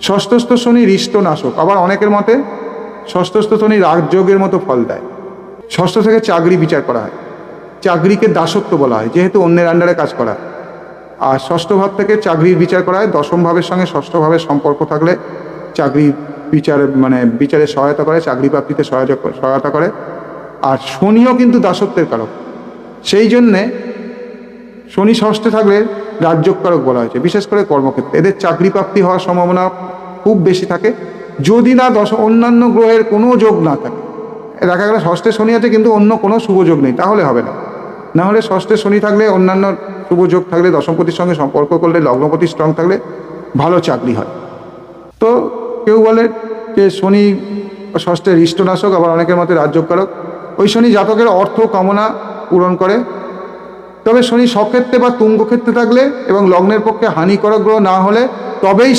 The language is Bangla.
ষষ্ঠস্থ শনি হৃষ্টনাশক, আবার অনেকের মতে ষষ্ঠস্থ শনি রাজযোগের মতো ফল দেয়। ষষ্ঠ থেকে চাকরি বিচার করা হয়, চাকরিকে দাসত্ব বলা হয় যেহেতু অন্যের আন্ডারে কাজ করা। আর ষষ্ঠ ভাব থেকে চাকরির বিচার করা হয়, দশম ভাবের সঙ্গে ষষ্ঠ ভাবের সম্পর্ক থাকলে চাকরি বিচার বিচারে সহায়তা করে, চাকরি প্রাপ্তিতে সহায়তা করে। আর শনিও কিন্তু দাসত্বের কারক, সেই জন্যে শনি ষষ্ঠে থাকলে রাজযোগকারক বলা হয়েছে, বিশেষ করে কর্মক্ষেত্রে এদের চাকরি প্রাপ্তি হওয়ার সম্ভাবনা খুব বেশি থাকে, যদি না অন্যান্য গ্রহের কোনো যোগ না থাকে। দেখা গেল ষষ্ঠে শনি আছে কিন্তু অন্য কোনো শুভ যোগ নেই, তাহলে হবে না। না হলে ষষ্ঠে শনি থাকলে অন্যান্য শুভ যোগ থাকলে, দশমপতির সঙ্গে সম্পর্ক করলে, লগ্নপতি স্ট্রং থাকলে ভালো চাকরি হয়। তো কেউ বলে যে শনি ষষ্ঠে হৃষ্টনাশক, আবার অনেকের মতে রাজযোগকারক। ওই শনি জাতকের অর্থ কামনা পূরণ করে। তবে শনি স্বক্ষেত্রে বা তুঙ্গক্ষেত্রে থাকলে এবং লগ্নের পক্ষে হানিকারক গ্রহ না হলে তবেই